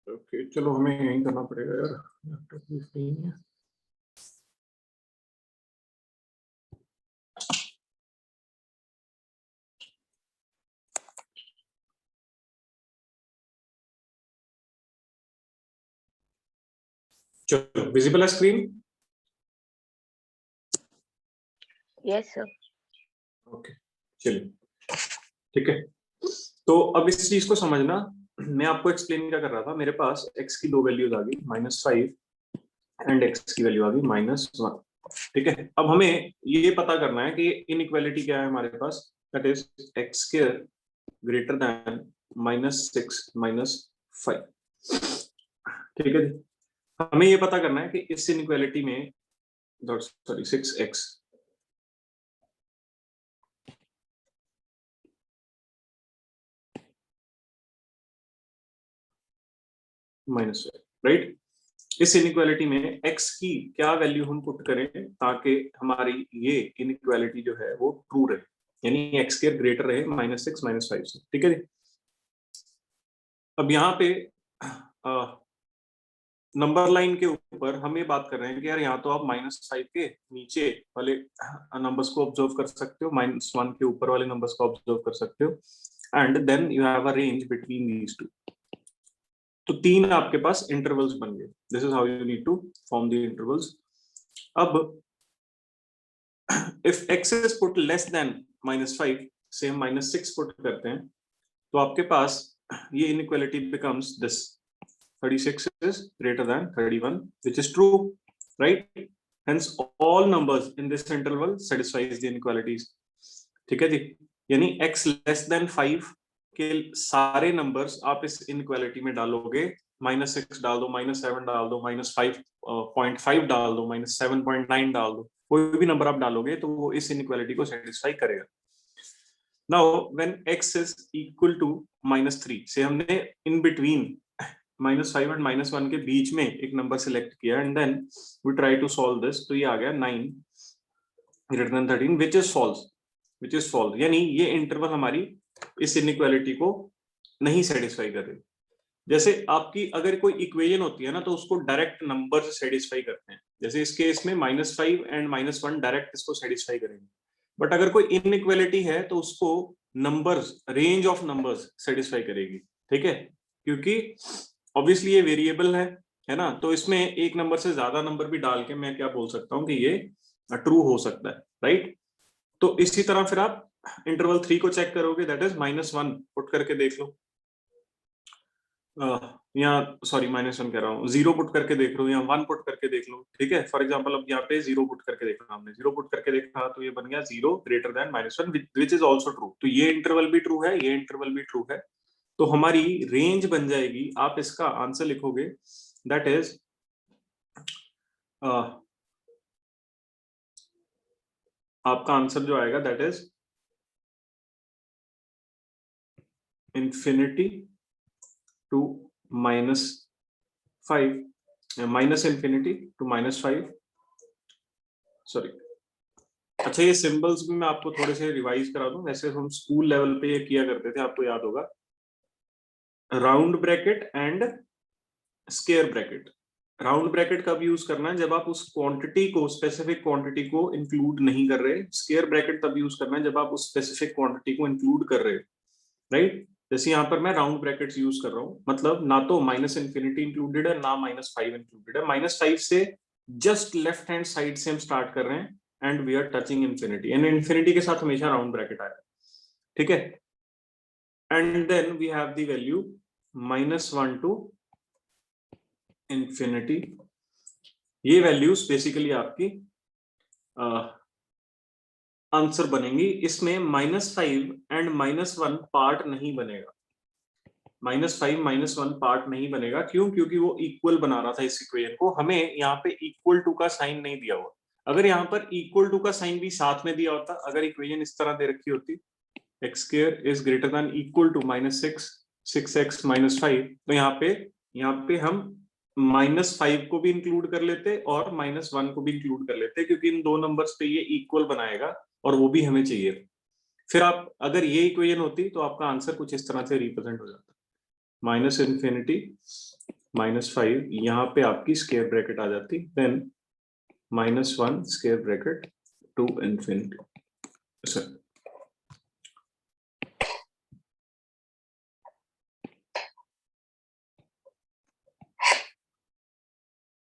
Okay चलो हमें यही करना पड़ेगा यार, लैपटॉप भी फ्री नहीं है। चलो विजिबल है स्क्रीन? Yes sir. ओके चलिए ठीक है। तो अब इस चीज को समझना, मैं आपको एक्सप्लेन क्या कर रहा था। मेरे पास x की दो वैल्यूज आ गई -5 एंड x की वैल्यू आ गई -1। ठीक है, अब हमें ये पता करना है कि इनइक्वालिटी क्या है हमारे पास, that is x² greater than -6 -5। ठीक है जी, हमें ये पता करना है कि इस इनइक्वालिटी में सॉरी 6x -5, राइट। इस इनइक्वालिटी में x की क्या वैल्यू हम पुट करें ताकि हमारी ये इनइक्वालिटी जो है वो ट्रू रहे, यानी x² ग्रेटर रहे -6 -5 से। ठीक है जी, अब यहाँ पे नंबर लाइन के ऊपर हम ये बात कर रहे हैं कि यार यहाँ तो आप -5 के नीचे वाले नंबर्स को ऑब्जर्व कर सकते हो, -1 के ऊपर वाले नंबर्स को ऑब्जर्व कर सकते हो, and then you have a range between these two. तो तीन आपके पास इंटरवल्स बन गए। This is how you need to form the intervals. अब if x is put less than -5 से हम -6 पुट करते हैं तो आपके पास ये inequality becomes this 36 is greater than 31, which is true, right? Hence all numbers in this interval satisfies the inequalities. ठीक है जी, यानी x less than 5 के सारे नंबर्स आप इस इनइक्वालिटी में डालोगे, -6 डाल दो, -7 डाल दो, -5.5 डाल दो, -7.9 डाल दो, कोई भी नंबर आप डालोगे तो वो इस इनइक्वालिटी को सेटिस्फाई करेगा। Now when x is equal to -3 से हमने इन बिटवीन -5 एंड -1 के बीच में एक नंबर सिलेक्ट किया and then we try to solve this, तो ये आ गया 9 greater than 13 which is false, यानी ये इंटरवल हमारी इस इनइक्वालिटी को नहीं सेटिस्फाई कर रही। जैसे आपकी अगर कोई इक्वेशन होती है ना तो उसको डायरेक्ट नंबर से सेटिस्फाई करते हैं, जैसे इस केस में -5 एंड -1 डायरेक्ट इसको सेटिस्फाई करेंगे, बट अगर कोई इनइक्वालिटी है तो उसको numbers, range of numbers satisfy करेगी। ठीक है, क्योंकि ऑब्वियसली ये वेरिएबल है ना, तो इसमें एक नंबर से ज्यादा नंबर भी डाल के मैं क्या बोल सकता हूँ कि ये ट्रू हो सकता है, राइट। तो इसी तरह फिर आप इंटरवल 3 को चेक करोगे, दैट इज -1 पुट करके देख लो, यहाँ सॉरी -1 कह रहा हूँ, 0 पुट करके देख लो या 1 पुट करके देख लो। ठीक है, फॉर एग्जांपल अब यहाँ पे 0 पुट करके देखा, हमने 0 पुट करके देखा तो ये बन गया 0 greater than -1 which is also true. तो ये इंटरवल भी ट्रू है, ये इंटरवल भी ट्रू है, तो हमारी रेंज बन जाएगी। आप इसका आंसर लिखोगे दैट इज आपका आंसर जो आएगा that is infinity to -5, -infinity to -5, sorry. अच्छा, ये सिंबल्स भी मैं आपको थोड़े से रिवाइज करा दूं, वैसे हम स्कूल लेवल पे ये किया करते थे, आपको याद होगा, round bracket and square bracket. Round bracket कब यूज करना है, जब आप उस क्वांटिटी को, स्पेसिफिक क्वांटिटी को इंक्लूड नहीं कर रहे। स्क्वायर ब्रैकेट तब यूज करना है जब आप उस स्पेसिफिक क्वांटिटी को इंक्लूड कर रहे हो, राइट। जैसे यहाँ पर मैं राउंड ब्रैकेट्स यूज कर रहा हूँ, मतलब ना तो -infinity इंक्लूडेड है ना -5 इंक्लूडेड है, -5 से जस्ट लेफ्ट हैंड साइड से हम स्टार्ट कर रहे हैं and we are touching infinity, and infinity के साथ हमेशा राउंड ब्रैकेट आएगा। ठीक है, and then we have the value -1 to infinity. ये वैल्यूज बेसिकली आपकी आंसर बनेंगी। इसमें -5 एंड -1 पार्ट नहीं बनेगा, -5 -1 पार्ट नहीं बनेगा। क्यों? क्योंकि वो इक्वल बना रहा था इस इक्वेशन को, हमें यहाँ पे इक्वल टू का साइन नहीं दिया हुआ। अगर यहाँ पर इक्वल टू का साइन भी साथ में दिया होता, अगर इक्वेशन इस तरह दे रखी होती x² is greater than equal to -6x -5, तो यहाँ पे हम -5 को भी इंक्लूड कर लेते और -1 को भी इंक्लूड कर लेते, क्योंकि इन दो नंबर्स पे ये इक्वल बनाएगा और वो भी हमें चाहिए। फिर आप अगर ये इक्वेशन होती तो आपका आंसर कुछ इस तरह से रिप्रेजेंट हो जाता, -infinity -5, यहाँ पे आपकी स्क्वायर ब्रैकेट आ जाती, then -1 square bracket to infinity. Sir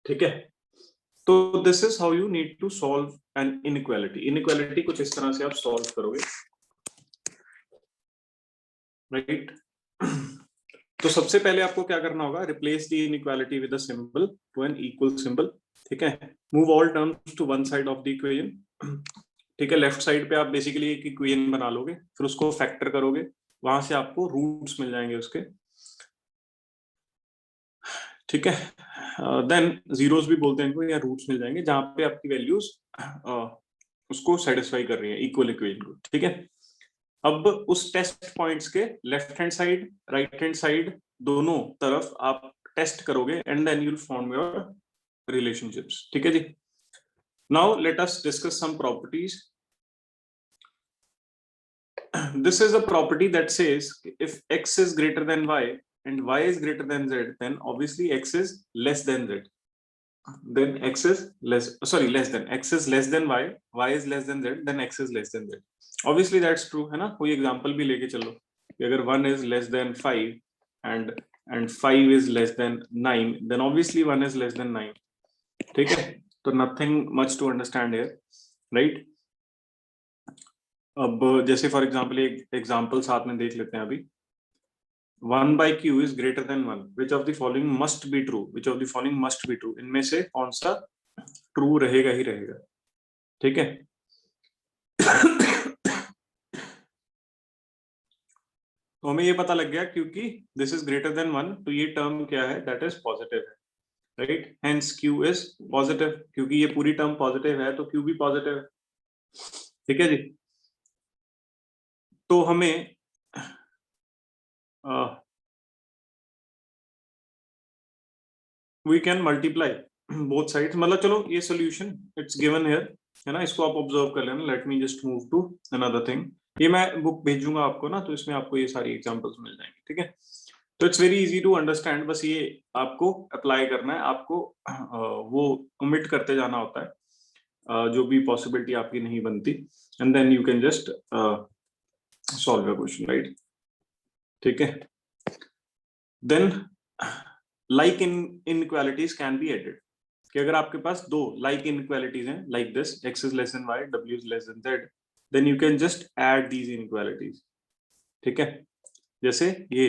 ठीक है, तो this is how you need to solve an inequality. Inequality कुछ इस तरह से आप सॉल्व करोगे, राइट। तो सबसे पहले आपको क्या करना होगा, replace the inequality with a symbol to an equal symbol, ठीक है। Move all terms to one side of the equation, ठीक है। लेफ्ट साइड पे आप बेसिकली एक इक्वेशन बना लोगे, फिर उसको फैक्टर करोगे, वहां से आपको रूट्स मिल जाएंगे उसके, ठीक है। देन जीरोस भी बोलते हैं इनको, या रूट्स मिल जाएंगे जहां पे आपकी वैल्यूज उसको सेटिस्फाई कर रही है, इक्वल इक्वेशन को, ठीक है। अब उस टेस्ट पॉइंट्स के left hand side, right hand side, दोनों तरफ आप टेस्ट करोगे and then you will form your relationships, ठीक है जी। Now let us discuss some properties. This is a property that says if x is greater than y and y is greater than z, then obviously x is less than z. Then x is less, sorry, less than, x is less than y, y is less than z, then x is less than z. Obviously that's true, है ना। कोई example भी लेके चलो कि अगर 1 is less than 5 and 5 is less than 9, then obviously 1 is less than 9, ठीक है। तो nothing much to understand here, right? अब जैसे फॉर एग्जांपल एक एग्जांपल साथ में देख लेते हैं अभी। 1 by q is greater than 1, which of the following must be true, which of the following must be true, इनमें से कौन सा ट्रू रहेगा ही रहेगा, ठीक है। तो हमें ये पता लग गया क्योंकि दिस इज ग्रेटर देन 1, तो ये टर्म क्या है, दैट इज पॉजिटिव है, right. Hence q is positive, क्योंकि ये पूरी टर्म पॉजिटिव है तो q भी पॉजिटिव है, ठीक है जी। तो हमें we can multiply both sides, मतलब चलो ये सोल्यूशन इट्स गिवन हियर, है ना। इसको आप ऑब्जर्व कर लेना। Let me just move to another thing. ये मैं बुक भेजूंगा आपको ना, तो इसमें आपको ये सारी एग्जांपल्स मिल जाएंगी, ठीक है। तो it's very easy to understand, बस ये आपको अप्लाई करना है, आपको वो ओमिट करते जाना होता है जो भी पॉसिबिलिटी आपकी नहीं बनती, and then you can just solve your question, right, ठीक है। Then like inequalities can be added, कि अगर आपके पास दो लाइक इनइक्वालिटीज हैं, like this x is less than y, w is less than z, then you can just add these inequalities, ठीक है। जैसे ये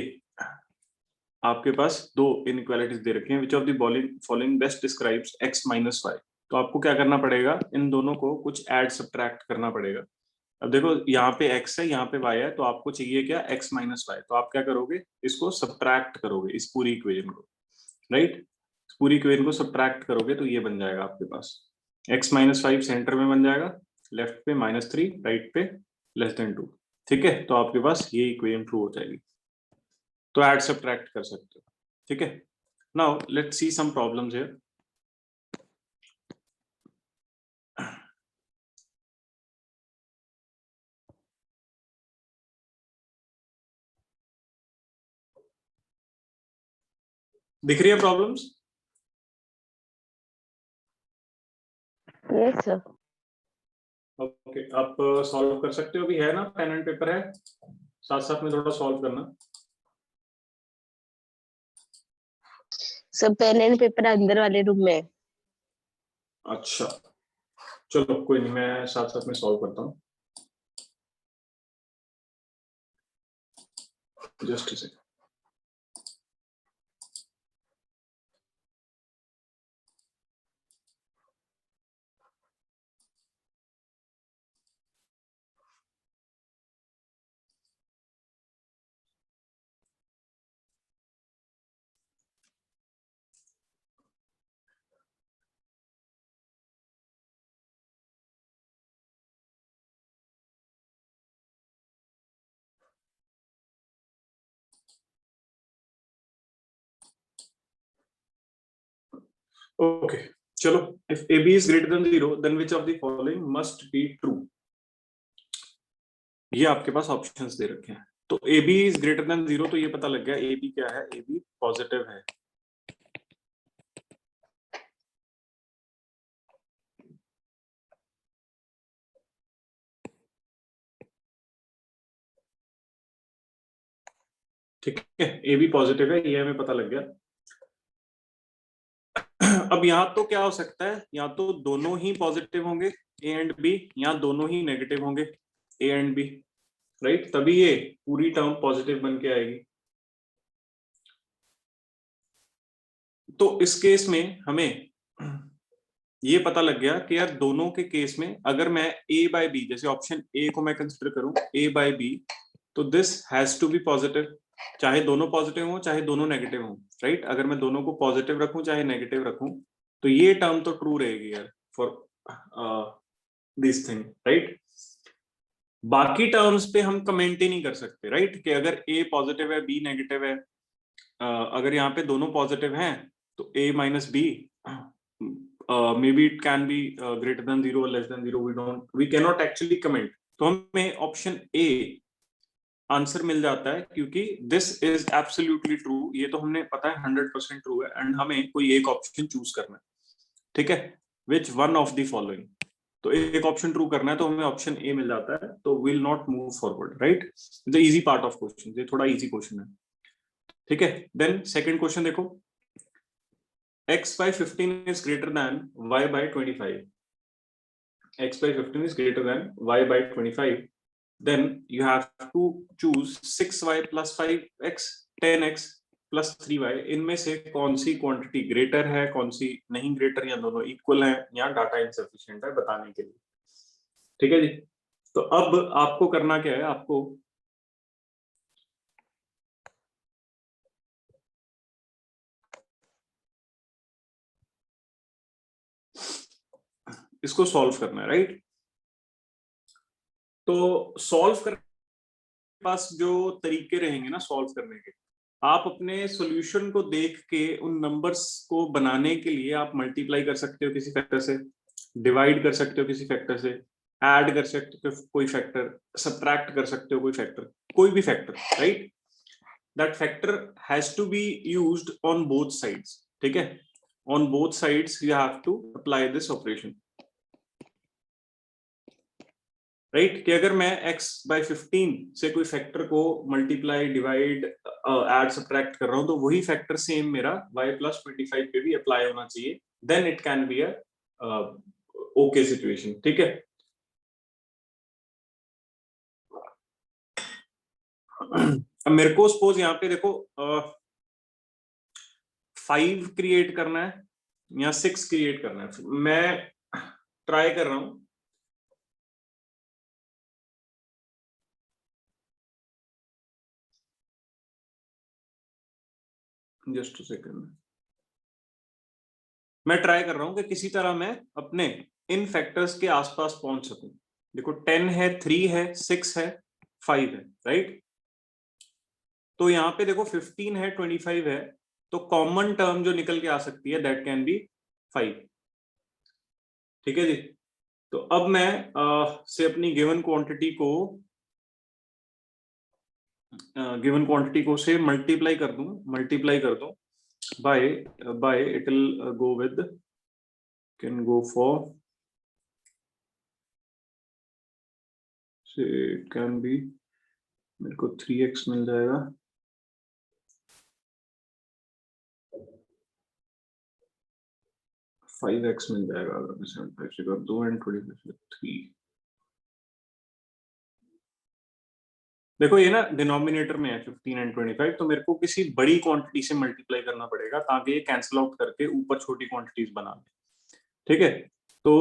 आपके पास दो इनइक्वालिटीज दे रखे हैं, which of the following best describes x minus y, तो आपको क्या करना पड़ेगा, इन दोनों को कुछ ऐड सब्ट्रैक्ट करना पड़ेगा। अब देखो यहाँ पे x है, यहाँ पे y है, तो आपको चाहिए क्या, x minus y, तो आप क्या करोगे, इसको सब्ट्रैक्ट करोगे इस पूरी इक्वेशन को, राइट। पूरी इक्वेशन को सब्ट्रैक्ट करोगे तो ये बन जाएगा आपके पास x minus 5 सेंटर में बन जाएगा, लेफ्ट पे -3, राइट पे <2, ठीक है। तो आपके पास ये इक्वेशन ट्रू हो जाएगी, तो ऐड सब्ट्रैक्ट कर सकते हो, ठीक है। Now let's see some problems here. दिख रही है प्रॉब्लम्स? Yes, sir. ओके, आप सॉल्व कर सकते हो, अभी है ना, पेन एंड पेपर है, साथ साथ में थोड़ा सॉल्व करना। सब पेन एंड पेपर अंदर वाले रूम में है। अच्छा चलो कोई नहीं, मैं साथ साथ में सॉल्व करता हूँ, जस्ट सेकंड। ओके चलो, if ab is greater than 0 then which of the following must be true, ये आपके पास ऑप्शंस दे रखे हैं। तो ab is greater than 0, तो ये पता लग गया ab क्या है, ab पॉजिटिव है, ठीक है, ए भी पॉजिटिव है, ये हमें पता लग गया। अब यहाँ तो क्या हो सकता है, या तो दोनों ही पॉजिटिव होंगे ए एंड बी, या दोनों ही नेगेटिव होंगे ए एंड बी, राइट, तभी ये पूरी टर्म पॉजिटिव बन के आएगी। तो इस केस में हमें ये पता लग गया कि यार दोनों के केस में अगर मैं ए बाय बी, जैसे ऑप्शन ए को मैं कंसिडर करूं ए बाय बी, तो this has to be positive, चाहे दोनों पॉजिटिव हो चाहे दोनों नेगेटिव हो, राइट। अगर मैं दोनों को पॉजिटिव रखूं चाहे नेगेटिव रखूं, तो ये टर्म तो ट्रू रहेगी यार फॉर दिस थिंग, राइट। बाकी टर्म्स पे हम कमेंट ही नहीं कर सकते, राइट, कि अगर ए पॉजिटिव है बी नेगेटिव है, अगर यहाँ पे दोनों पॉजिटिव हैं तो a minus B, maybe it can be greater than 0 less than 0, we can not actually comment. तो हमें ऑप्शन ए आंसर मिल जाता है, क्योंकि दिस इज एब्सोल्युटली ट्रू, ये तो हमने पता है 100% ट्रू है, एंड हमें कोई एक ऑप्शन चूज करना है, ठीक है, which one of the following. तो एक ऑप्शन ट्रू करना है, तो हमें ऑप्शन ए मिल जाता है, तो will not move forward, right. The easy part of question, ये थोड़ा इजी क्वेश्चन है, ठीक है। देन सेकंड क्वेश्चन देखो, x by 15 is greater than y by 25. X by 15 is greater than y by 25. Then you have to choose 6y plus 5x, 10x plus 3y. इनमें से कौन सी quantity greater है, कौन सी नहीं ग्रेटर, या दोनों equal है, या डाटा इनसफिशिएंट है बताने के लिए, ठीक है जी। तो अब आपको करना क्या है, आपको इसको सॉल्व करना है, राइट। तो सॉल्व करने के पास जो तरीके रहेंगे ना सॉल्व करने के, आप अपने सॉल्यूशन को देख के उन नंबर्स को बनाने के लिए आप मल्टीप्लाई कर सकते हो किसी फैक्टर से, डिवाइड कर सकते हो किसी फैक्टर से, ऐड कर सकते हो कोई फैक्टर, सब्ट्रैक्ट कर सकते हो कोई फैक्टर, कोई भी factor, right. That factor has to be used on both sides, ठीक है। On both sides you have to apply this operation, right, कि अगर मैं x बाय 15 से कोई फैक्टर को मल्टीप्लाई डिवाइड ऐड सब्ट्रैक्ट कर रहा हूं, तो वही फैक्टर सेम मेरा y प्लस 25 पे भी अप्लाई होना चाहिए, then it can be a okay situation, ठीक है। अब मेरे को सपोज यहाँ पे देखो 5 क्रिएट करना है या 6 क्रिएट करना है, मैं ट्राई कर रहा हूं, जस्ट सेकंड, मैं ट्राई कर रहा हूं कि किसी तरह मैं अपने इन फैक्टर्स के आसपास पहुंच सकूं। देखो 10 है, 3 है, 6 है, 5 है, राइट। तो यहाँ पे देखो 15 है, 25 है, तो कॉमन टर्म जो निकल के आ सकती है दैट कैन बी 5, ठीक है जी। तो अब मैं से अपनी गिवन क्वांटिटी को से मल्टीप्लाई कर दूं by it will go with, can go for, say it can be, मेरे को 3x मिल जाएगा, 5x मिल जाएगा अगर मैं 75 से कर दूं एंड 25 से 3। देखो ये ना डिनोमिनेटर में है 15 एंड 25, तो मेरे को किसी बड़ी क्वांटिटी से मल्टीप्लाई करना पड़ेगा ताकि ये कैंसिल आउट करके ऊपर छोटी क्वांटिटीज बना दे, ठीक है। तो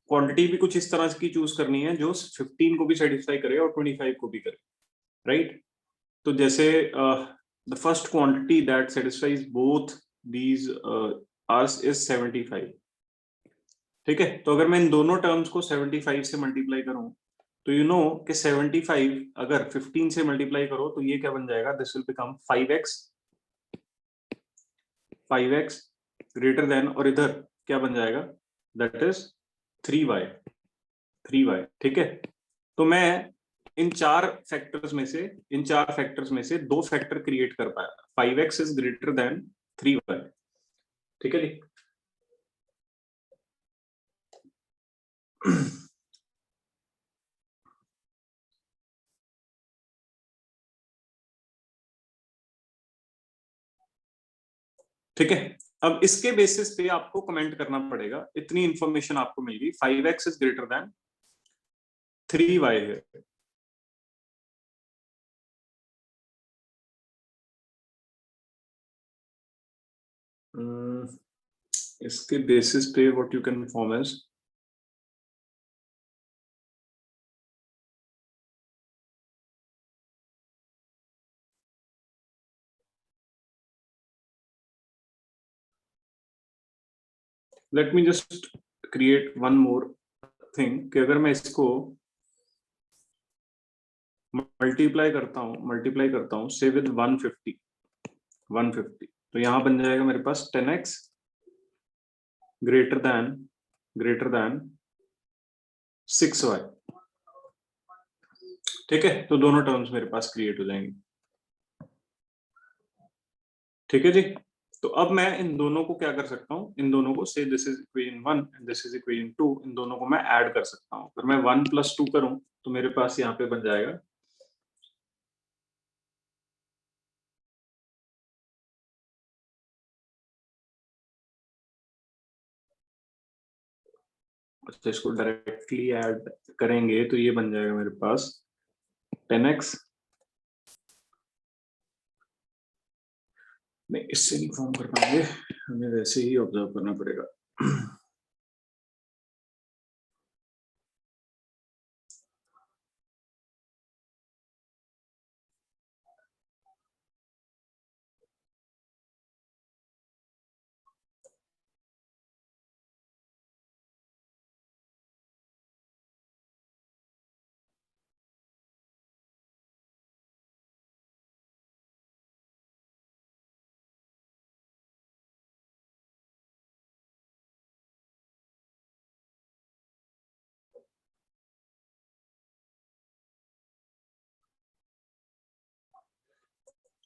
क्वांटिटी भी कुछ इस तरह की चूज करनी है जो 15 को भी सेटिस्फाई करे और 25 को भी करे, राइट। तो जैसे the first quantity that satisfies both these ours is 75, ठीक है। तो अगर मैं इन दोनों टर्म्स को 75 से मल्टीप्लाई करूं, तो यू नो कि 75 अगर 15 से मल्टीप्लाई करो तो ये क्या बन जाएगा, this will become 5x, 5x greater than, और इधर क्या बन जाएगा, दैट इज 3y, 3y, ठीक है। तो मैं इन चार फैक्टर्स में से दो फैक्टर क्रिएट कर पाया, 5x is greater than 3y, ठीक है जी। ठीक है, अब इसके बेसिस पे आपको कमेंट करना पड़ेगा, इतनी इंफॉर्मेशन आपको मिल गई, 5x is greater than 3y है। इसके बेसिस पे what you can form is, late me just create one more thing कि अगर मैं इसको मल्टीप्लाई करता हूँ से विद 150, तो यहां बन जाएगा मेरे पास 10x ग्रेटर देन 6y। ठीक है, तो दोनों टर्म्स मेरे पास क्रिएट हो जाएंगे। ठीक है जी, तो अब मैं इन दोनों को क्या कर सकता हूँ, इन दोनों को से this is equation 1 and this is equation 2, इन दोनों को मैं ऐड कर सकता हूँ। अगर मैं 1 + 2 करूं तो मेरे पास यहाँ पे बन जाएगा अच्छा, इसको डायरेक्टली ऐड करेंगे तो ये बन जाएगा मेरे पास 10x, नहीं इससे नहीं फॉर्म कर पाएंगे, हमें वैसे ही ऑब्जर्व करना पड़ेगा।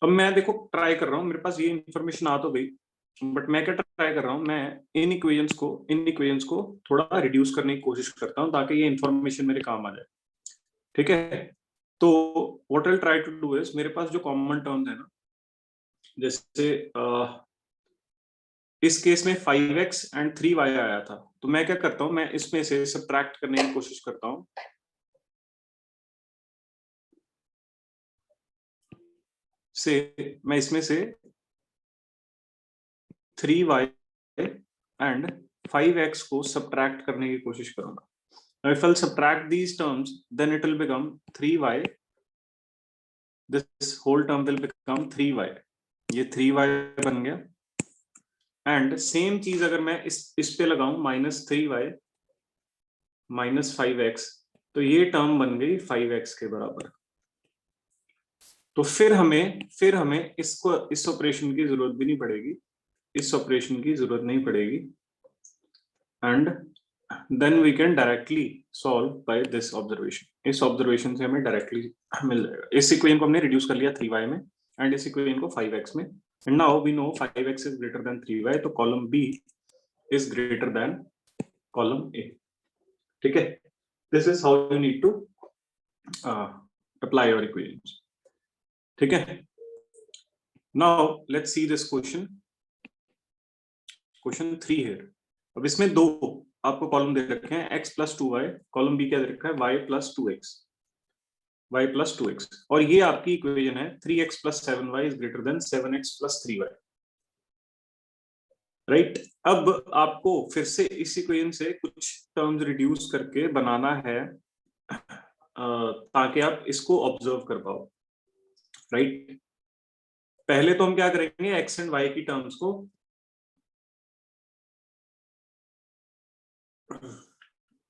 अब मैं देखो ट्राई कर रहा हूँ, मेरे पास ये इंफॉर्मेशन आ तो गई, बट मैं क्या ट्राई कर रहा हूँ, मैं इन इक्वेशंस को थोड़ा रिड्यूस करने की कोशिश करता हूँ ताकि ये इंफॉर्मेशन मेरे काम आ जाए। ठीक है, तो what I try to do is, मेरे पास जो कॉमन टर्म्स है ना, जैसे इस केस में 5x एंड 3y आया था, तो मैं क्या करता हूँ, मैं इसमें से सब्ट्रैक्ट करने की कोशिश करता हूँ, मैं इसमें से 3y एंड 5x को सब्ट्रैक्ट करने की कोशिश करूंगा। Now, if I'll subtract these terms, then it will become 3y. This whole term will become 3y. ये 3y बन गया। एंड सेम चीज अगर मैं इस पे लगाऊं -3y -5x, तो ये टर्म बन गई 5x के बराबर। तो फिर हमें इसको इस ऑपरेशन की जरूरत भी नहीं पड़ेगी, इस ऑपरेशन की जरूरत नहीं पड़ेगी, and then we can directly solve by this observation. इस ऑब्जर्वेशन से हमें डायरेक्टली मिल जाएगा। इस इक्वेशन को हमने रिड्यूस कर लिया 3y में एंड इस इक्वेशन को 5x में, and now we know 5x is greater than 3y, तो column B is greater than column A. ठीक है, this is how you need to apply your equations. ठीक है, now let's see this question 3 here. अब इसमें दो आपको column दे रखे हैं, x + 2y, कॉलम बी क्या दे रखा है, y + 2x, और ये आपकी इक्वेशन है 3x + 7y is greater then 7x + 3y। Right, अब आपको फिर से इस इक्वेशन से कुछ टर्म्स रिड्यूस करके बनाना है ताकि आप इसको ऑब्जर्व कर पाओ। राइट, पहले तो हम क्या करेंगे, x एंड y की टर्म्स को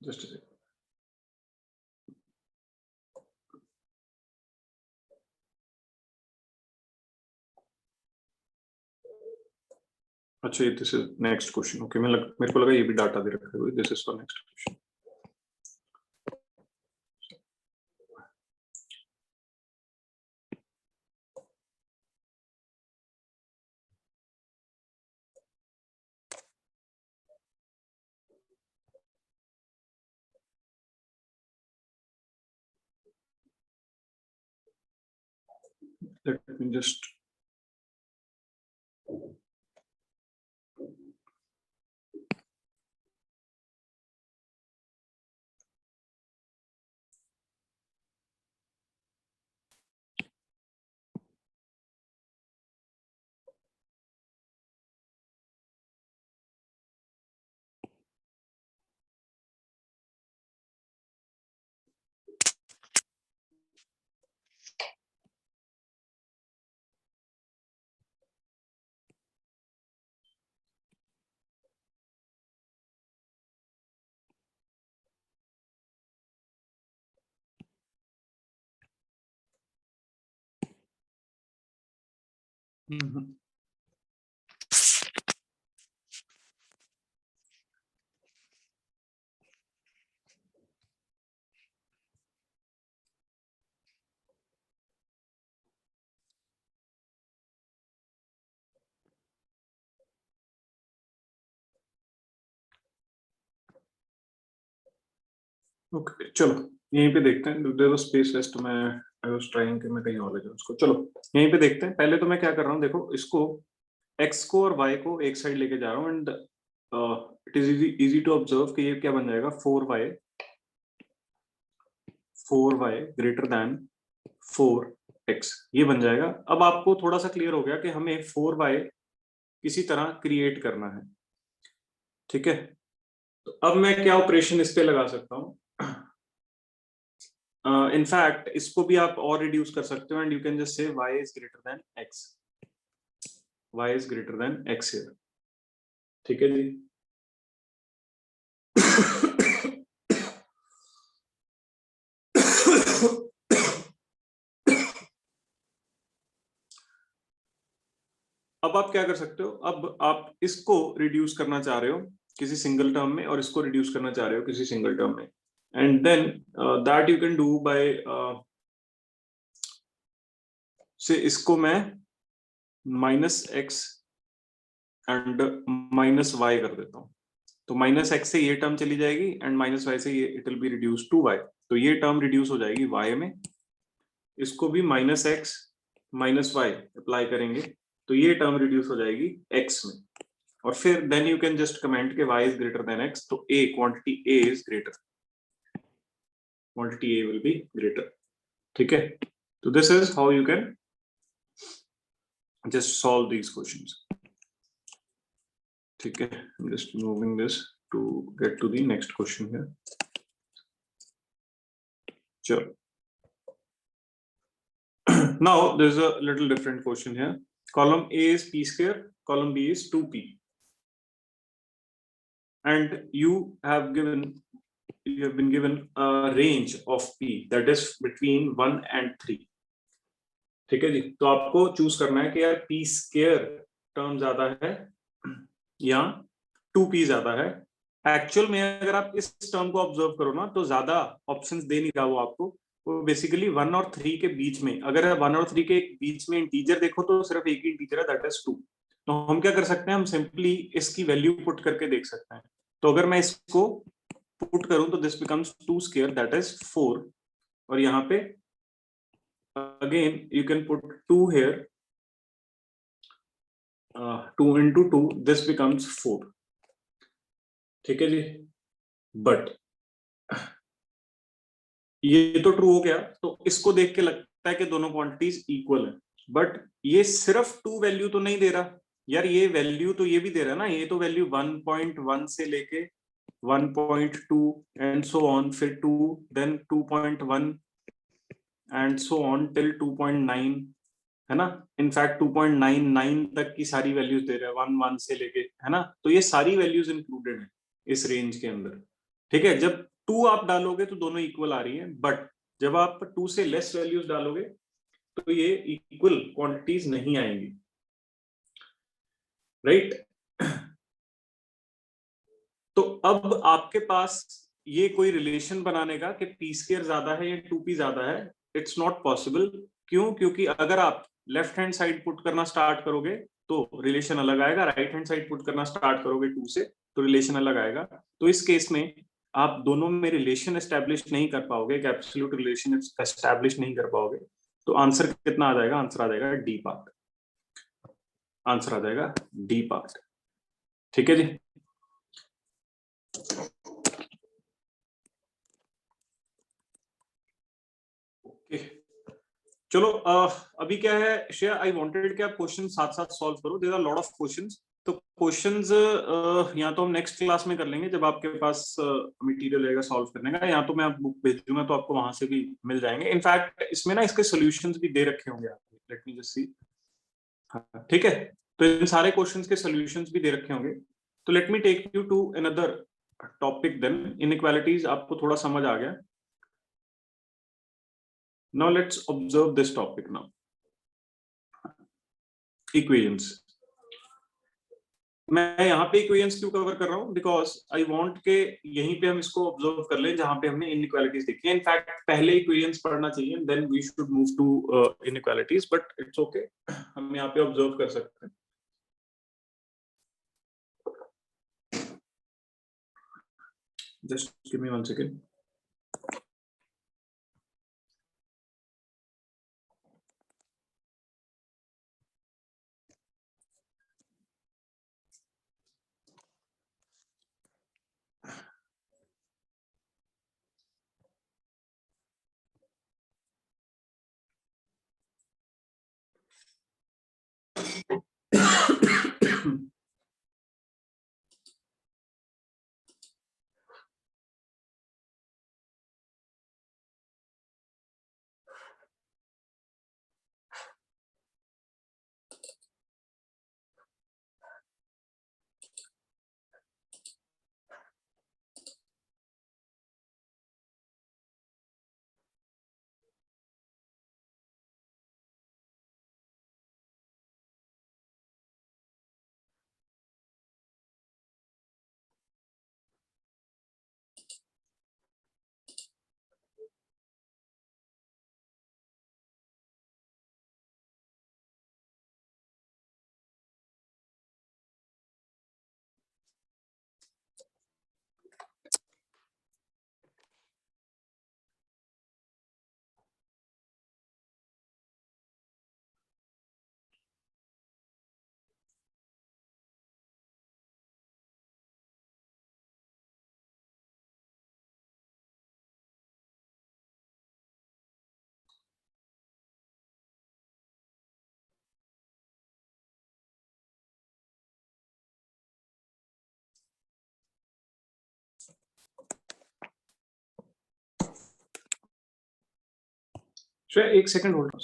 जस्ट अच्छा, ये this is next question. Okay, मेरे को लगा ये भी डाटा दे रखा है, this is for next question. Let me just hmm. Okay चलो यहीं पे देखते हैं, देयर वाज स्पेस लेस तो मैं आई वाज ट्राइंग कि मैं कहीं और ले जाऊं उसको। चलो यहीं पे देखते हैं। पहले तो मैं क्या कर रहा हूँ, देखो इसको x को और y को एक साइड लेके जा रहा हूँ and it is easy to observe कि ये क्या बन जाएगा, 4y ग्रेटर देन 4x ये बन जाएगा। अब आपको थोड़ा सा क्लियर हो गया कि हमें 4y किसी तरह क्रिएट करना है, ठीक है। तो अब मैं क्या ऑपरेशन इस पे लगा सकता हूँ, इनफैक्ट इसको भी आप और रिड्यूस कर सकते हो and you can just say y is greater than x, y is greater than x here, ठीक है जी। अब आप क्या कर सकते हो, अब आप इसको रिड्यूस करना चाह रहे हो किसी सिंगल टर्म में और इसको रिड्यूस करना चाह रहे हो किसी सिंगल टर्म में, and then that you can do by से इसको मैं -x एंड -y कर देता हूं। तो -x से ये टर्म चली जाएगी एंड -y से ये it will be reduce to y, तो ये टर्म रिड्यूस हो जाएगी y में, इसको भी -x -y अप्लाई करेंगे तो ये टर्म रिड्यूस हो जाएगी x में, और फिर then you can just comment के y is greater than x, तो a quantity a is greater, quantity a will be greater, ठीक है। तो this is how you can just solve these questions, ठीक है। I'm just moving this to get to the next question here. Sure. Now there's a little different question here. Column A is p square, column B is 2p, and you have been given a range of p that is between 1 and 3, ठीक है जी। तो आपको choose करना है कि यार p square term ज्यादा है या 2p ज्यादा है। एक्चुअल में अगर आप इस टर्म को ऑब्जर्व करो ना तो ज्यादा ऑप्शंस दे नहीं रहा वो आपको, वो बेसिकली 1 और 3 के बीच में, अगर 1 और 3 के बीच में इंटीजर देखो तो सिर्फ एक ही इंटीजर है, दैट इज 2। तो हम क्या कर सकते हैं, हम सिंपली इसकी वैल्यू पुट करके देख सकते हैं। तो अगर मैं इसको पुट करूं तो this becomes 2 square that is 4, और यहाँ पे again you can put 2 here, 2 into 2 this becomes 4, ठीक है जी। बट ये तो ट्रू हो गया, तो इसको देख के लगता है कि दोनों क्वांटिटीज इक्वल है, बट ये सिर्फ 2 वैल्यू तो नहीं दे रहा यार, ये वैल्यू तो ये भी दे रहा है ना, ये तो वैल्यू 1.1 से लेके 1.2 एंड सो ऑन, फिर 2 then 2.1 and so on till 2.9, है ना। इनफैक्ट 2.99 तक की सारी वैल्यूज दे रहा है 1 से लेके, है ना। तो ये सारी वैल्यूज इंक्लूडेड है इस रेंज के अंदर, ठीक है। जब 2 आप डालोगे तो दोनों इक्वल आ रही है, बट जब आप 2 से लेस वैल्यूज डालोगे तो ये इक्वल क्वांटिटीज नहीं आएंगी, राइट। तो अब आपके पास ये कोई रिलेशन बनाने का कि पी स्क्वायर ज्यादा है या 2p ज्यादा है, इट्स नॉट पॉसिबल। क्यों? क्योंकि अगर आप लेफ्ट हैंड साइड पुट करना स्टार्ट करोगे तो रिलेशन अलग आएगा, राइट हैंड साइड पुट करना स्टार्ट करोगे 2 से तो रिलेशन अलग आएगा। तो इस केस में आप दोनों में रिलेशन एस्टेब्लिश नहीं कर पाओगे, एक एब्सोल्यूट रिलेशन एस्टेब्लिश नहीं कर पाओगे। तो आंसर कितना आ जाएगा? आंसर आ जाएगा डी पार्ट, आंसर आ जाएगा डी पार्ट, ठीक है जी। ओके चलो अभी क्या है श्रेया, आई वांटेड कि आप क्वेश्चन साथ साथ सॉल्व करो, there are lot of questions. तो क्वेश्चंस या तो हम नेक्स्ट क्लास में कर लेंगे जब आपके पास मटेरियल रहेगा सॉल्व करने का, या तो मैं बुक भेज दूंगा तो आपको वहां से भी मिल जाएंगे। इनफैक्ट इसमें ना इसके सॉल्यूशंस भी दे रखे होंगे आपको, लेट मी जस्ट सी। हाँ ठीक है, तो इन सारे क्वेश्चंस के सॉल्यूशंस भी दे रखे होंगे। तो let me take you to another topic then, inequalities आपको थोड़ा समझ आ गया। Now let's observe this topic now. Equations. मैं यहाँ पे इक्वेशंस क्यों कवर कर रहा हूँ, बिकॉज आई वांट के यहीं पे हम इसको ऑब्जर्व कर लें जहाँ पे हमने इनइक्वालिटीज देखी है। इनफैक्ट पहले इक्वेशंस पढ़ना चाहिए, then we should move to inequalities, but it's okay, हम यहाँ पे ऑब्जर्व कर सकते हैं। Just give me 1 second. Shreya, 1 second hold.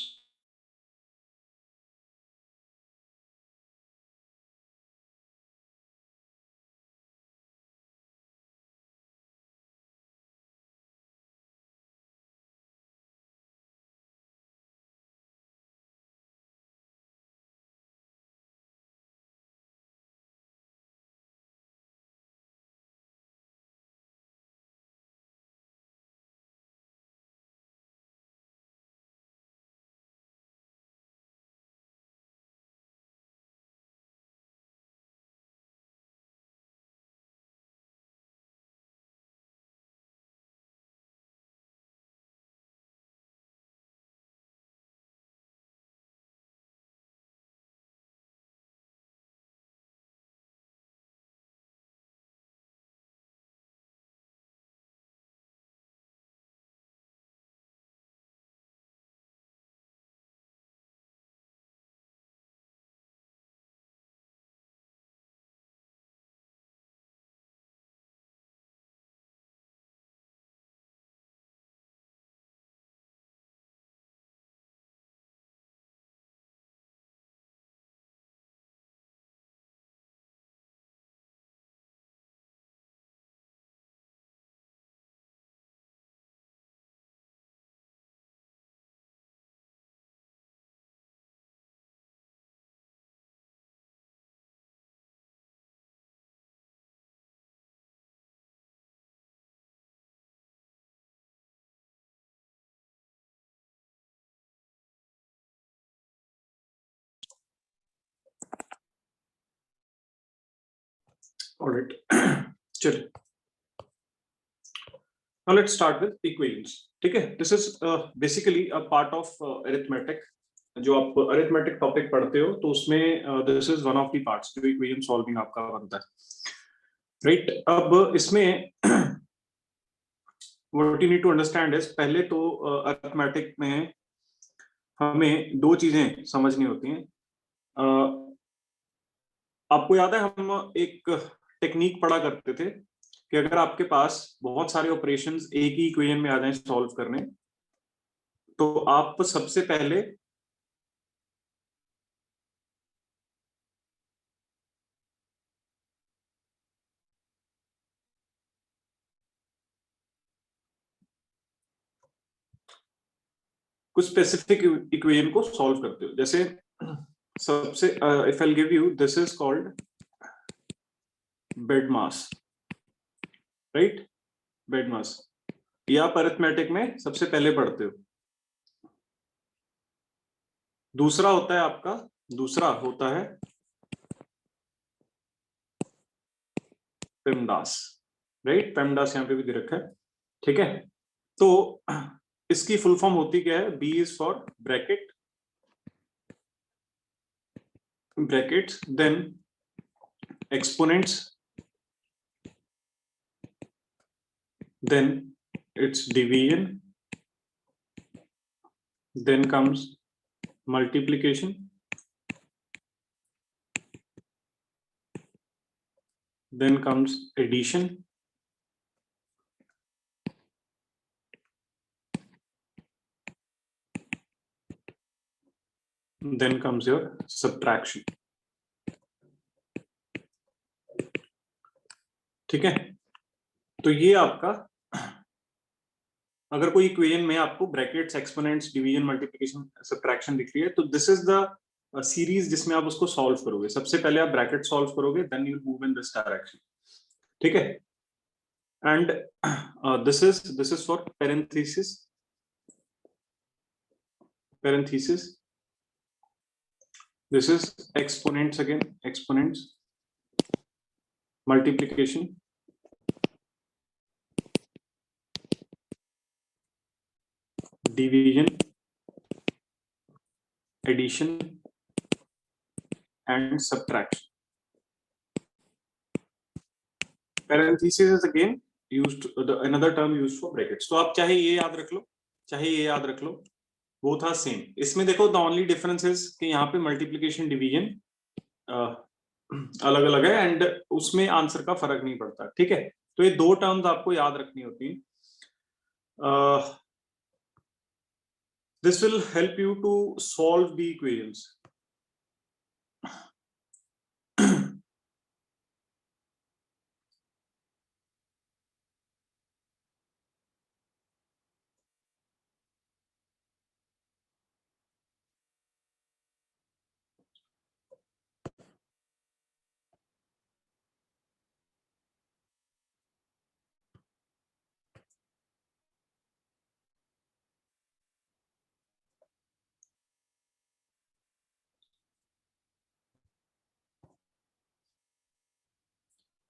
Alright, चलिए now let's start with equations। ठीक है, this is basically a part of arithmetic। जो आप अरिथमेटिक टॉपिक पढ़ते हो तो उसमें this is one of the parts जो इक्वेशन सॉल्विंग आपका बनता है, राइट। अब इसमें what you need to understand is, पहले तो अरिथमेटिक में हमें दो चीजें समझनी होती हैं। आपको याद है हम एक टेक्निक पढ़ा करते थे कि अगर आपके पास बहुत सारे ऑपरेशंस एक ही इक्वेशन में आ जाएं सॉल्व करने, तो आप सबसे पहले कुछ स्पेसिफिक इक्वेशन को सॉल्व करते हो। जैसे सबसे if I'll give you, this is called bed mass, right? Bed mass ये आप अरिथमेटिक में सबसे पहले पढ़ते हो। दूसरा होता है PEMDAS, राइट? PEMDAS यहाँ पे भी दे रखा है, ठीक है? तो इसकी फुल फॉर्म होती क्या है? B is for brackets, then exponents, then its division, then comes multiplication, then comes addition, then comes your subtraction, ठीक है? तो ये आपका, अगर कोई इक्वेशन में आपको brackets, exponents, division, multiplication, subtraction दिख रही है, तो दिस इज द सीरीज जिसमें आप उसको सॉल्व करोगे। सबसे पहले आप ब्रैकेट सॉल्व करोगे, then you move in this direction, ठीक है? And this is for parenthesis, this is exponents, again exponents, multiplication, division, addition and subtraction. Parenthesis is again used, another term used for brackets. तो आप चाहे ये याद रख लो, चाहे ये याद रख लो, both are same. इसमें देखो the only difference is कि यहाँ पे multiplication, division अलग अलग है एंड उसमें आंसर का फर्क नहीं पड़ता, ठीक है? तो ये दो टर्म्स आपको याद रखनी होती है। This will help you to solve the equations.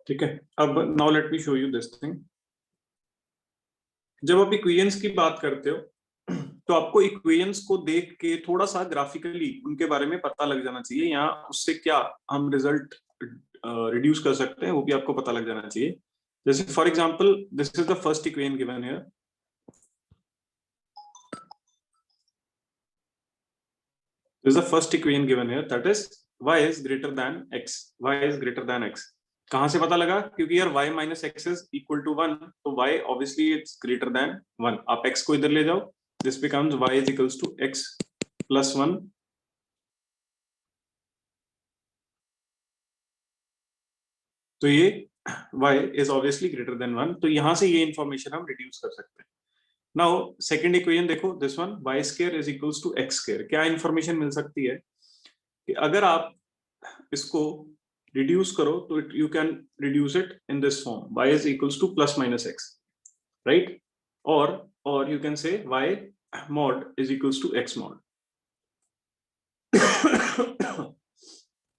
ठीक है, अब now let me show you this thing. जब आप इक्वेशंस की बात करते हो तो आपको इक्वेशंस को देख के थोड़ा सा ग्राफिकली उनके बारे में पता लग जाना चाहिए, या उससे क्या हम रिजल्ट रिड्यूस कर सकते हैं वो भी आपको पता लग जाना चाहिए। जैसे for example this is the first equation given here, this is the first equation given here, that is y is greater than x, y is greater than x। कहां से पता लगा? क्योंकि यार y minus x is equal to 1, तो y obviously it's greater than 1। आप x को इधर ले जाओ, this becomes y is equals to x plus 1, तो ये y is obviously greater than 1, तो यहां से ये इंफॉर्मेशन हम रिड्यूस कर सकते हैं। नाउ सेकंड इक्वेशन देखो, this one y square is equals to x square। क्या इंफॉर्मेशन मिल सकती है कि अगर आप इसको रिड्यूस करो तो you can reduce it in this form, y is equals to plus minus x, right? or you can say y mod is equals to x mod।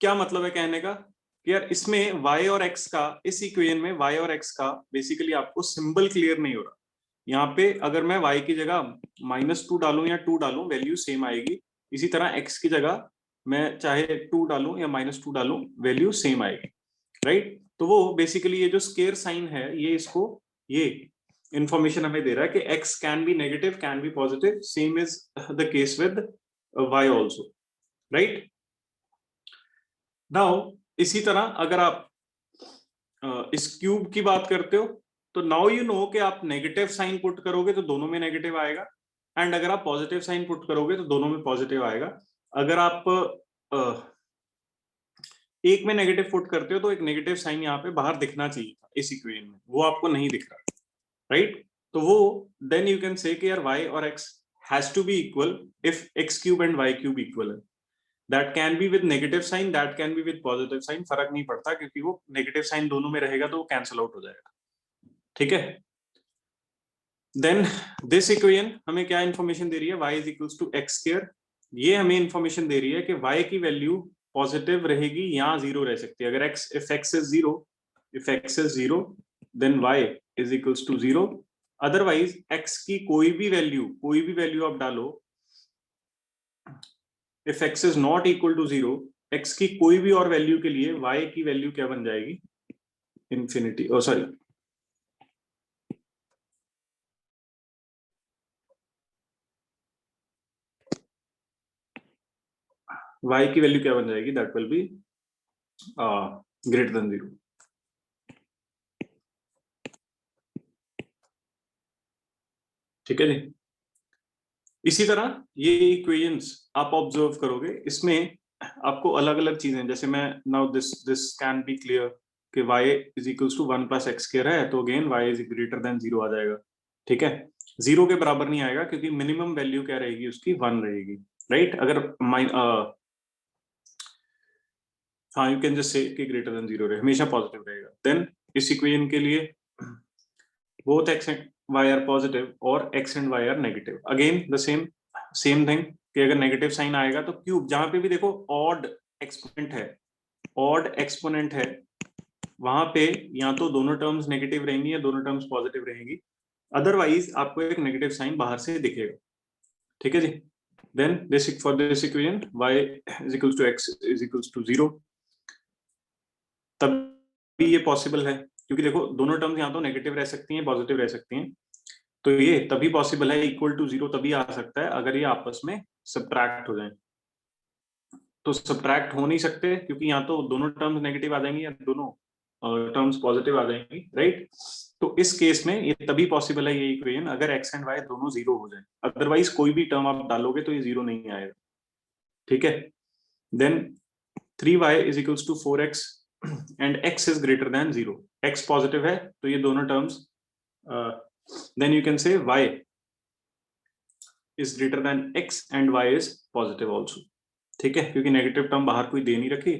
क्या मतलब है कहने का कि यार इसमें y और x का, इस इक्वेशन में y और x का बेसिकली आपको सिंबल क्लियर नहीं हो रहा। यहाँ पे अगर मैं y की जगह -2 डालूं या 2 डालूं, वैल्यू सेम आएगी। इसी तरह x की जगह मैं चाहे 2 डालूं या -2 डालूं, वैल्यू सेम आएगी, राइट? तो वो बेसिकली ये जो स्केयर साइन है, ये इसको, ये इंफॉर्मेशन हमें दे रहा है कि x can be negative, can be positive, same is the case with y also, right? Now इसी तरह अगर आप इस क्यूब की बात करते हो, तो नाउ यू नो कि आप नेगेटिव साइन पुट करोगे तो दोनों में नेगेटिव आएगा, एंड अगर आप पॉजिटिव साइन पुट करोगे तो दोनों में पॉजिटिव आएगा। अगर आप एक में नेगेटिव पुट करते हो तो एक नेगेटिव साइन यहाँ पे बाहर दिखना चाहिए था इस इक्वेशन में, वो आपको नहीं दिख रहा, राइट? तो वो देन यू कैन से कि यार y और x has to be equal if x cube and y cube equal है। That can be with negative sign, that can be with positive sign, फर्क नहीं पड़ता क्योंकि वो नेगेटिव साइन दोनों में रहेगा तो वो कैंसिल आउट हो जाएगा, ठीक है। देन दिस इक्वेशन हमें क्या इंफॉर्मेशन दे रही है, y is equals to X square, ये हमें इंफॉर्मेशन दे रही है कि y की वैल्यू पॉजिटिव रहेगी या जीरो रह सकती है। अगर x, if x is zero, if x is zero, then y is equals to zero. Otherwise x की कोई भी वैल्यू आप डालो, if x is not equal to zero, x की कोई भी और वैल्यू के लिए y की वैल्यू क्या बन जाएगी, इंफिनिटी, ओ सॉरी, y की वैल्यू क्या बन जाएगी, that will be greater than zero. ठीक है जी। इसी तरह ये इक्वेशंस आप ऑब्जर्व करोगे, इसमें आपको अलग अलग चीजें, जैसे मैं now this can be clear कि y is equals to 1 plus x square है, तो again y is greater than zero आ जाएगा, ठीक है। जीरो के बराबर नहीं आएगा क्योंकि मिनिमम वैल्यू क्या रहेगी उसकी, 1 रहेगी, राइट। अगर हाँ, यू कैन जस्ट से कि ग्रेटर देन जीरो रहे, हमेशा पॉजिटिव रहेगा। देन इस इक्वेशन के लिए both x and y are positive और x and y are negative, again the same thing कि अगर नेगेटिव साइन आएगा तो क्यूब, जहां पे भी देखो ऑड एक्सपोनेंट है वहां पे या तो दोनों टर्म्स नेगेटिव रहेंगी या दोनों टर्म्स पॉजिटिव रहेंगी, अदरवाइज आपको एक नेगेटिव साइन बाहर से दिखेगा, ठीक है जी। Then this for this equation y is equals to x is equals to zero, तभी ये पॉसिबल है क्योंकि देखो दोनों टर्म्स यहाँ तो नेगेटिव रह सकती हैं, पॉजिटिव रह सकती हैं, तो ये तभी पॉसिबल है, इक्वल टू जीरो तभी आ सकता है अगर ये आपस में सब्ट्रैक्ट हो जाए। तो सब्ट्रैक्ट हो नहीं सकते क्योंकि यहाँ तो दोनों टर्म्स नेगेटिव आ जाएंगी या दोनों टर्म्स पॉजिटिव आ जाएंगी, राइट। तो इस केस में ये तभी पॉसिबल है ये इक्वेशन अगर एक्स एंड वाई दोनों जीरो हो जाए, अदरवाइज कोई भी टर्म आप डालोगे तो ये जीरो नहीं आएगा, ठीक है। Then 3y is equals to 4x and x is greater than zero, x positive है तो ये दोनों terms, then you can say y is greater than x and y is positive also, ठीक है, क्योंकि नेगेटिव टर्म बाहर कोई दे नहीं रखी,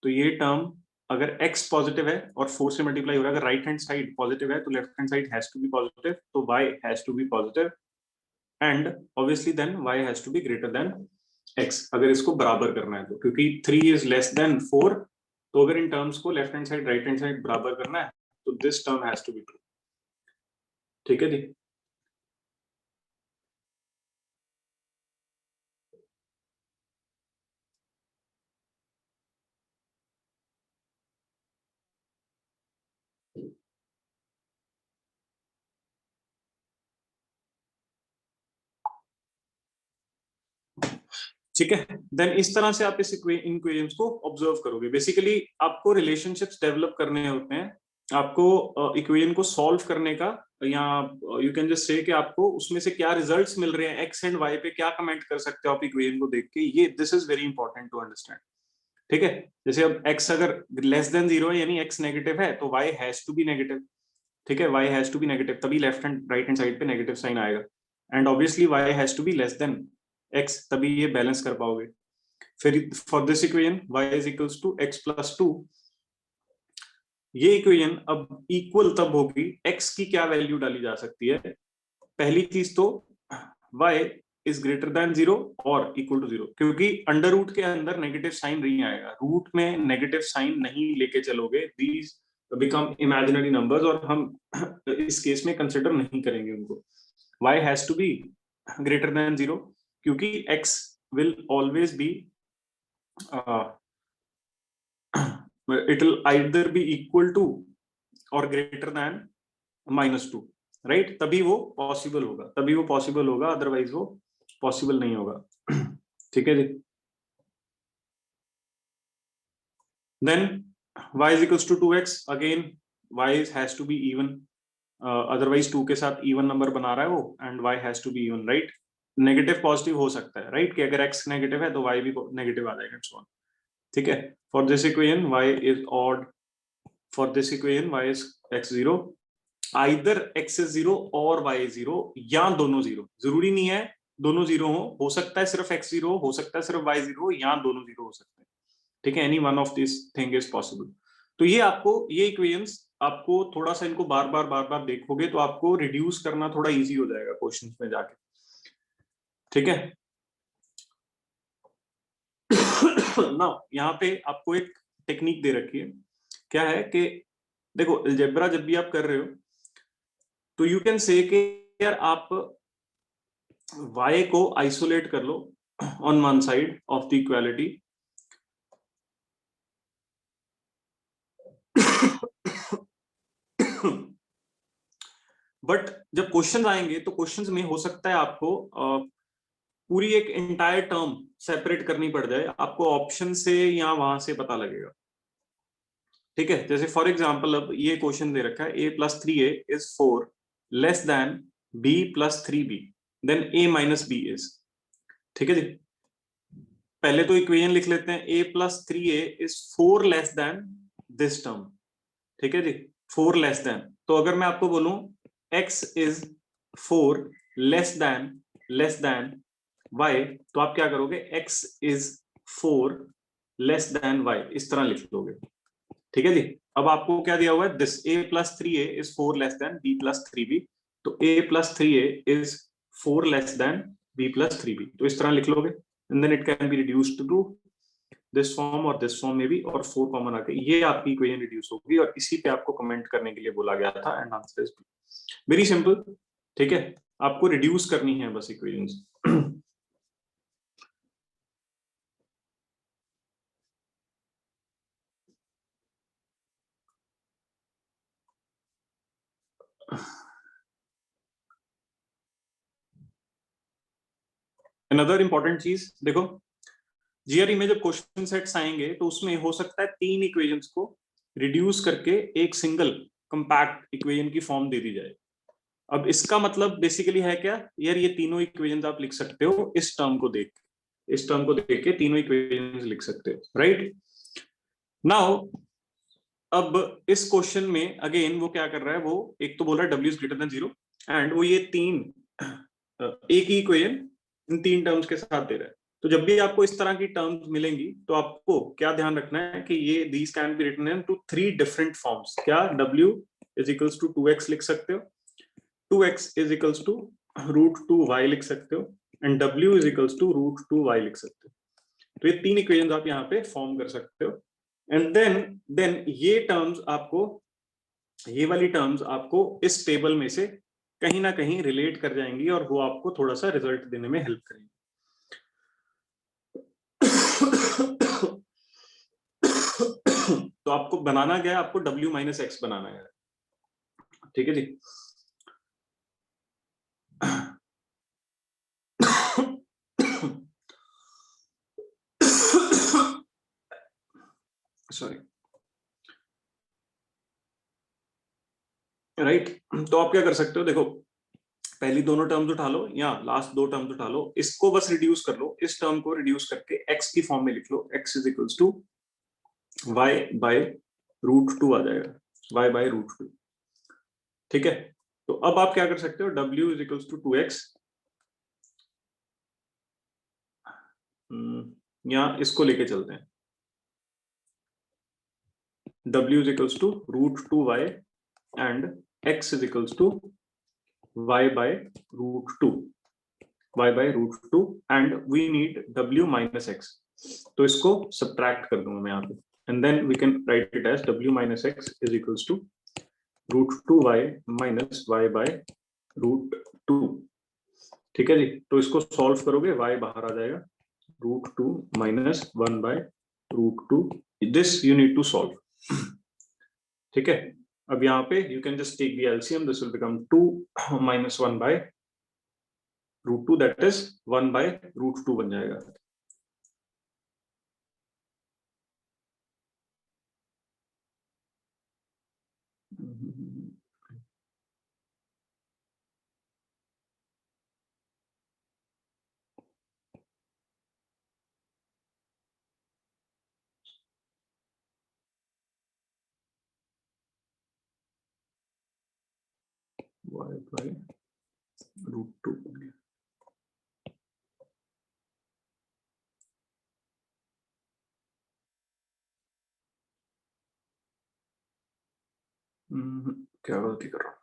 तो ये टर्म अगर x पॉजिटिव है और 4 से मल्टीप्लाई हो रहा है, अगर राइट हैंड साइड पॉजिटिव है तो left hand side has to be positive, तो y has to be positive and obviously then y has to be greater than x, अगर इसको बराबर करना है तो, क्योंकि 3 इज लेस देन 4, तो अगर इन टर्म्स को left hand side right hand side बराबर करना है तो this term has to be true, ठीक है जी। ठीक है, देन इस तरह से आप इस इक्वेशंस को ऑब्जर्व करोगे। बेसिकली आपको रिलेशनशिप्स डेवलप करने होते हैं, आपको इक्वेशन को सॉल्व करने का, या यू कैन जस्ट से कि आपको उसमें से क्या रिजल्ट्स मिल रहे हैं, एक्स एंड वाई पे क्या कमेंट कर सकते हो आप इक्वेशन को देख के, ये this is very important to understand, ठीक है। जैसे अब x अगर लेस देन जीरो है यानी x नेगेटिव है तो y has to be negative, ठीक है, y has to be negative, तभी left hand right hand side पे नेगेटिव साइन आएगा, and obviously y has to be less than x, तभी ये बैलेंस कर पाओगे। फिर for this equation y is equals to x plus 2, ये equation अब इक्वल तब होगी, x की क्या वैल्यू डाली जा सकती है, पहली चीज तो y is greater than zero और इक्वल टू जीरो, क्योंकि अंडर रूट के अंदर नेगेटिव साइन नहीं आएगा, रूट में नेगेटिव साइन नहीं लेके चलोगे, दीज बिकम इमेजिनरी नंबर्स और हम इस केस में कंसिडर नहीं करेंगे उनको। y has to be greater than zero क्योंकि x will always be it will either be equal to or greater than -2, right, तभी वो पॉसिबल होगा, अदरवाइज वो पॉसिबल नहीं होगा, ठीक है जी। देन y is equals to 2x, अगेन y has to be even, otherwise 2 के साथ इवन नंबर बना रहा है वो, and y has to be even, right. Negative positive हो सकता है, राइट, कि अगर x नेगेटिव है तो y भी नेगेटिव आ जाएगा, सो ऑन, ठीक है। For this equation y is odd, for this equation y is x zero, either x is zero और y इज जीरो, या दोनों जीरो, जरूरी नहीं है दोनों जीरो हो सकता है सिर्फ x जीरो हो सकता है सिर्फ y जीरो, यहाँ दोनों जीरो हो सकते हैं, ठीक है, any one of this thing is possible. तो ये आपको ये इक्वेशंस आपको थोड़ा सा इनको बार बार देखोगे तो आपको रिड्यूस करना थोड़ा इजी हो जाएगा क्वेश्चंस में जाके, ठीक है। ना यहाँ पे आपको एक टेक्निक दे रखी है, क्या है कि देखो अलजेब्रा जब भी आप कर रहे हो तो यू कैन से कि यार आप y को आइसोलेट कर लो on one side of the equality, but जब क्वेश्चन आएंगे तो क्वेश्चंस में हो सकता है आपको पूरी एक एंटायर टर्म सेपरेट करनी पड़ जाए, आपको ऑप्शन से या वहां से पता लगेगा, ठीक है। जैसे फॉर एग्जांपल अब ये क्वेश्चन दे रखा है a plus three A is 4 less than b plus three B then a minus B is, ठीक है जी। पहले तो इक्वेशन लिख लेते हैं, a plus three A is 4 less then this term, ठीक है जी, 4 लेस देन। तो अगर मैं आपको बोलूं x is 4 less then y, तो आप क्या करोगे, x is 4 less then y, इस तरह लिख लोगे, ठीक है जी। अब आपको क्या दिया हुआ है, this a plus three A is 4 less than b plus three B, तो a plus three A is 4 less than b plus three B, तो इस तरह लिख लोगे, and then it can be reduced to this form और this form में भी, और 4 कॉमन आके ये आपकी इक्वेशन रिड्यूस होगी, और इसी पे आपको कमेंट करने के लिए बोला गया था, and answer is very simple, ठीक है। आपको रिड्यूस करनी है बस इक्वेशंस। अनदर इंपॉर्टेंट चीज देखो, जीआरई में जब क्वेश्चन सेट्स आएंगे तो उसमें हो सकता है तीन इक्वेशंस को रिड्यूस करके एक सिंगल कंपैक्ट इक्वेशन की फॉर्म दे दी जाए। अब इसका मतलब बेसिकली है क्या यार, ये तीनों इक्वेशंस आप लिख सकते हो इस टर्म को देख के, इस टर्म को देख के तीनों इक्वेशंस लिख सकते हो, राइट। नाउ अब इस क्वेश्चन में अगेन वो क्या कर रहा है, वो एक तो बोल रहा है w is greater than zero, and वो ये तीन एक ही इक्वेशन इन तीन टर्म्स के साथ दे रहा है। तो जब भी आपको इस तरह की टर्म्स मिलेंगी तो आपको क्या ध्यान रखना है कि ये these can be written in two three different forms. क्या w is equals to 2x लिख सकते हो, 2x is equals to root two Y लिख सकते हो, एंड w is equals to root two Y लिख सकते हो। तो ये तीन इक्वेशन आप यहाँ पे फॉर्म कर सकते हो, एंड देन ये टर्म्स आपको, ये वाली टर्म्स आपको इस टेबल में से कहीं ना कहीं रिलेट कर जाएंगी, और वो आपको थोड़ा सा रिजल्ट देने में हेल्प करेंगी। तो आपको बनाना क्या है, आपको w माइनस एक्स बनाना है, ठीक है जी। Sorry, right. तो आप क्या कर सकते हो, देखो पहली दोनों टर्म्स उठा लो या लास्ट दो टर्म्स उठा लो, इसको बस रिड्यूस कर लो, इस टर्म को रिड्यूस करके x की फॉर्म में लिख लो, x is equals to y by root two आ जाएगा, y बाय रूट टू, ठीक है। तो अब आप क्या कर सकते हो, w is equals to 2x, या इसको लेके चलते हैं, w is equals to root two Y and x is equals to y by root two, y by root two, and we need w minus x, तो इसको subtract कर दूंगा मैं यहाँ पे, and then we can write it as w minus x is equals to root two Y minus Y by root two, ठीक है जी। तो इसको सॉल्व करोगे y बाहर आ जाएगा, root two minus one by root two, this you need to solve, ठीक है। अब यहाँ पे you can just take the LCM, this will become 2 minus one by root two, that is 1 by root two बन जाएगा। y by root two बन गया। क्या गलती कर रहा हूँ?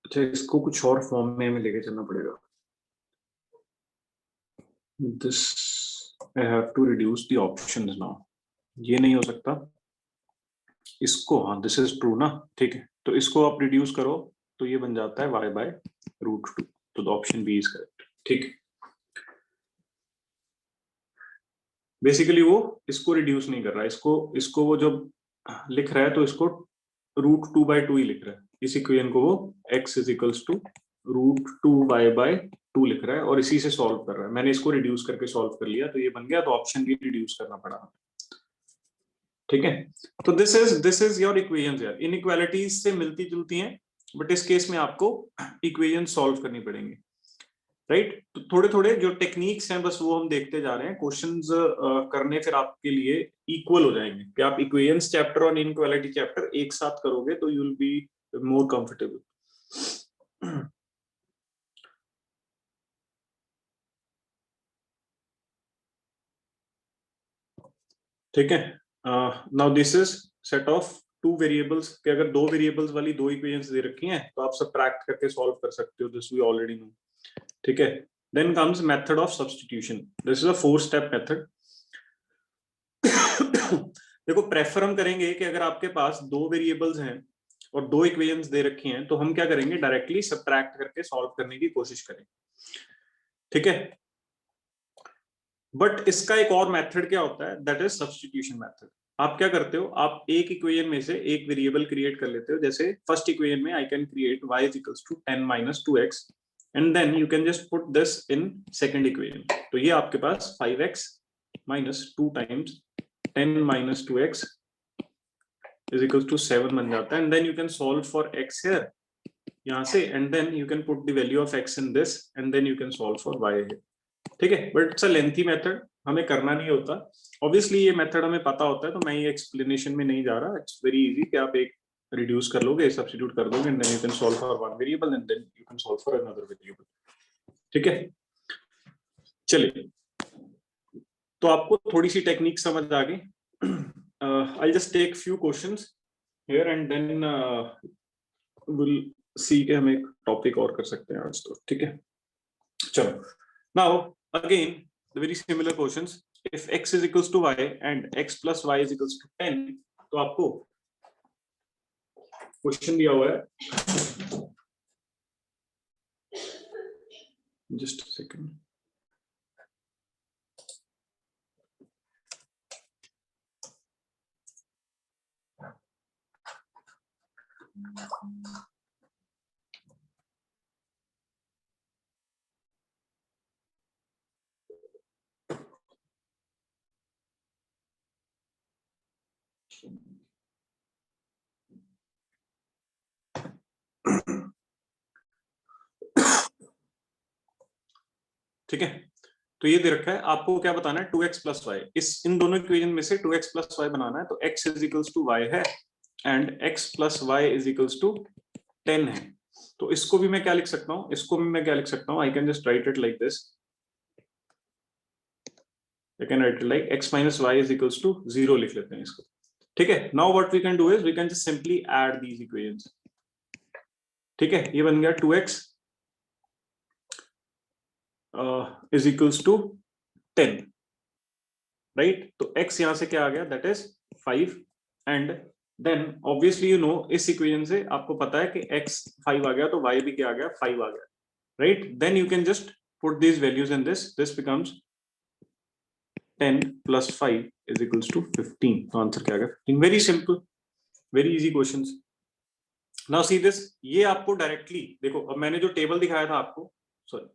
अच्छा, इसको कुछ और फॉर्म में हमें लेके चलना पड़ेगा. This I have to reduce the options now. ये नहीं हो सकता. इसको, हाँ, दिस इज ट्रू ना, ठीक है. तो इसको आप रिड्यूस करो तो ये बन जाता है y by √2. तो the option B is correct. ठीक है. बेसिकली वो इसको रिड्यूस नहीं कर रहा है, इसको वो जब लिख रहा है तो इसको √2/2 ही लिख रहा है. इस इक्वेशन को वो x is equals to √2y/2 लिख रहा है और इसी से सॉल्व कर रहा है. मैंने इसको रिड्यूस करके सॉल्व कर लिया तो ये बन गया. तो ऑप्शन भी रिड्यूस करना पड़ा. ठीक है. तो दिस इज योर इक्वेशंस यार. इनइक्वालिटीज से मिलती जुलती हैं, बट इस केस में आपको इक्वेशन सॉल्व करनी पड़ेंगे, राइट. तो थोड़े थोड़े जो टेक्निक्स हैं बस वो हम देखते जा रहे हैं. क्वेश्चंस करने फिर आपके लिए इक्वल हो जाएंगे कि आप इक्वेशंस चैप्टर और इनइक्वालिटी चैप्टर एक साथ करोगे तो you will be more comfortable. ठीक है. Now this is set of two variables के अगर दो वेरिएबल्स वाली दो इक्वेशंस दे रखी हैं तो आप सबट्रैक्ट करके सॉल्व कर सकते हो. This we already know. ठीक है. Then comes method of substitution. This is a four step method. देखो, प्रेफर हम करेंगे कि अगर आपके पास दो वेरिएबल्स हैं और दो इक्वेशंस दे रखी हैं तो हम क्या करेंगे, डायरेक्टली सबट्रैक्ट करके सॉल्व करने की कोशिश करें. ठीक है. बट इसका एक और मेथड क्या होता है, दैट इज सब्स्टिट्यूशन मेथड. आप क्या करते हो, आप एक इक्वेशन में से एक वेरिएबल क्रिएट कर लेते हो. जैसे फर्स्ट इक्वेशन में I can create y is equals to 10 - 2x and then you can just put this in second equation. तो ये आपके पास 5x - 2 times 10 - 2x is equals to 7 बन जाता है. And then you can solve for x here यहाँ से, and then you can put the value of x in this and then you can solve for y here. ठीक है. But it's a lengthy method, हमें करना नहीं होता. Obviously ये method हमें पता होता है तो मैं ये एक्सप्लेनेशन में नहीं जा रहा. इट्स वेरी इजी कि आप एक रिड्यूस कर लोगे, सब्स्टिट्यूट कर दोगे, and then you can solve for one variable and then you can solve for another variable. ठीक है. चलिए, तो आपको थोड़ी सी टेक्निक समझ आ गई. I just take few questions here and then will see के हम एक टॉपिक और कर सकते हैं आज तो. ठीक है. चलो. Now, again, the very similar questions. If x is equals to y and x plus y is equals to 10, तो आपको क्वेश्चन दिया हुआ है. Just a second. ठीक है. तो ये दे रखा है, आपको क्या बताना है, 2x plus y. इन दोनों इक्वेशन में से 2x plus y बनाना है. तो x is equals to y है and x plus y is equals to 10 है. तो इसको भी मैं क्या लिख सकता हूँ, इसको भी मैं क्या लिख सकता हूँ, I can just right it like this. I can write it like x minus y is equals to 0 लिख लेते हैं इसको. ठीक है. Now what we can do is we can just simply add these equations. ठीक है. ये बन गया 2x is equals to 10, right? तो x यहाँ से क्या आ गया, that is 5 and then obviously you know इस equation से आपको पता है कि x 5 आ गया तो y भी क्या आ गया, 5 आ गया, right? Then you can just put these values in this becomes 10 plus 5 is equals to 15. तो आंसर क्या आ गया, 15. Very simple, very easy questions. Now see this. ये आपको डायरेक्टली देखो, अब मैंने जो टेबल दिखाया था आपको, सॉरी,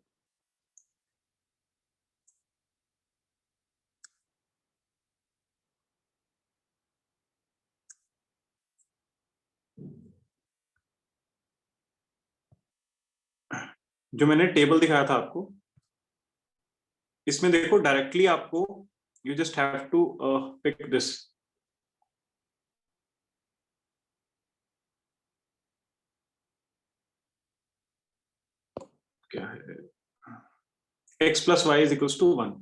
जो मैंने टेबल दिखाया था आपको, इसमें देखो डायरेक्टली आपको you just have to pick this. क्या है, x plus y is equals to 1.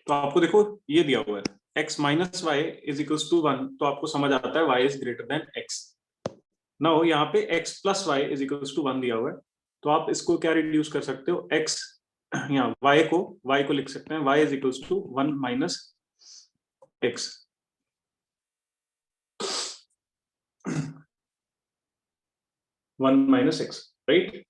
तो आपको देखो ये दिया हुआ है x minus y is equals to 1, तो आपको समझ आता है y is greater than x। Now यहाँ पे x plus y is equals to 1 दिया हुआ है, तो आप इसको क्या रिड्यूस कर सकते हो, x यहाँ y को लिख सकते हैं y is equals to 1 minus x। 1 minus x, right.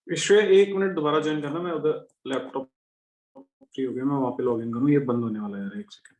श्रेय 1 मिनट दोबारा ज्वाइन करना, मैं उधर लैपटॉप फ्री हो गया, मैं वहां पे लॉग इन करूँ, ये बंद होने वाला है यार, 1 सेकंड।